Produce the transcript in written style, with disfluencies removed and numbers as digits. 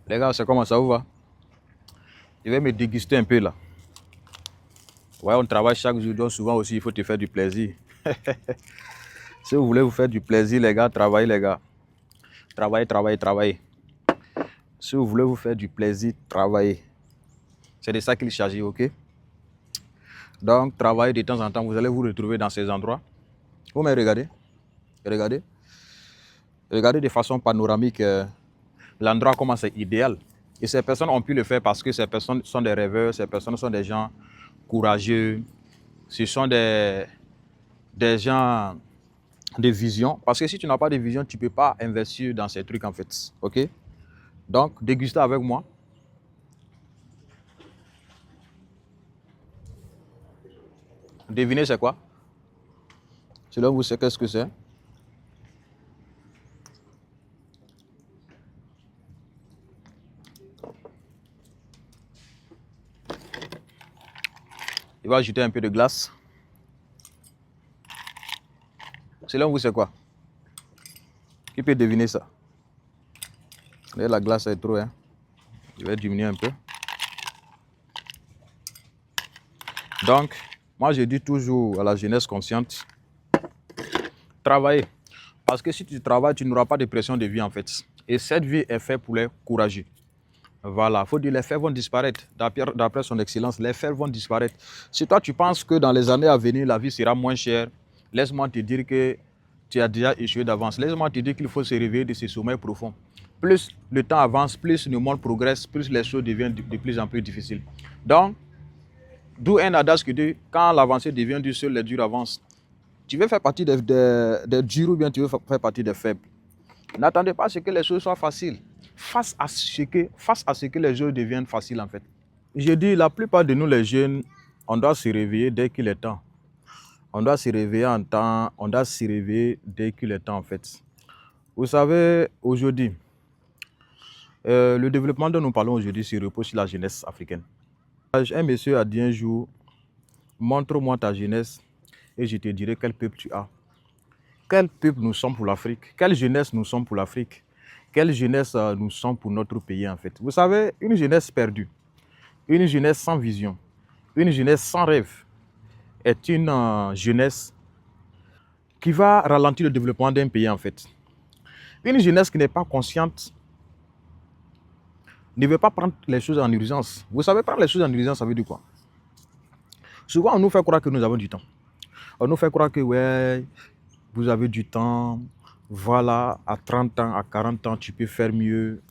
Les gars, c'est comment ça vous va? Je vais me déguster un peu là. Ouais, on travaille chaque jour, donc souvent aussi il faut te faire du plaisir. Si vous voulez vous faire du plaisir, les gars, travaillez les gars. Travaillez, travaillez, travaillez. Si vous voulez vous faire du plaisir, travaillez. C'est de ça qu'il s'agit, ok? Donc, travaillez de temps en temps, vous allez vous retrouver dans ces endroits. Vous me regardez? Regardez. Regardez de façon panoramique l'endroit comment c'est idéal. Et ces personnes ont pu le faire parce que ces personnes sont des rêveurs, ces personnes sont des gens courageux, ce sont des gens de vision. Parce que si tu n'as pas de vision, tu ne peux pas investir dans ces trucs en fait. Ok? Donc, dégustez avec moi. Devinez c'est quoi? Selon vous, c'est qu'est-ce que c'est? Il va ajouter un peu de glace. Selon vous, c'est quoi? Qui peut deviner ça? Et la glace est trop, hein? Je vais diminuer un peu. Donc, moi, je dis toujours à la jeunesse consciente, travaillez. Parce que si tu travailles, tu n'auras pas de pression de vie, en fait. Et cette vie est faite pour les courageux. Voilà, il faut dire les faits vont disparaître. D'après son excellence, les faits vont disparaître. Si toi, tu penses que dans les années à venir, la vie sera moins chère, laisse-moi te dire que tu as déjà échoué d'avance. Laisse-moi te dire qu'il faut se réveiller de ce sommeil profond. Plus le temps avance, plus le monde progresse, plus les choses deviennent de plus en plus difficiles. Donc, d'où un adage qui dit, quand l'avancée devient dure, seul les durs avancent. Tu veux faire partie des durs ou bien tu veux faire partie des faibles. N'attendez pas à ce que les choses soient faciles. Face à ce que les choses deviennent faciles en fait. Je dis, la plupart de nous les jeunes, on doit se réveiller dès qu'il est temps. On doit se réveiller en temps, on doit se réveiller dès qu'il est temps en fait. Vous savez, aujourd'hui, le développement dont nous parlons aujourd'hui se repose sur la jeunesse africaine. Un monsieur a dit un jour, montre-moi ta jeunesse et je te dirai quel peuple tu as. Quel peuple nous sommes pour l'Afrique? Quelle jeunesse nous sommes pour l'Afrique? Quelle jeunesse nous sommes pour notre pays en fait? Vous savez, une jeunesse perdue, une jeunesse sans vision, une jeunesse sans rêve est une jeunesse qui va ralentir le développement d'un pays en fait. Une jeunesse qui n'est pas consciente ne veut pas prendre les choses en urgence. Vous savez, prendre les choses en urgence, ça veut dire quoi? Souvent, on nous fait croire que nous avons du temps. On nous fait croire que, ouais, vous avez du temps, voilà, à 30 ans, à 40 ans, tu peux faire mieux.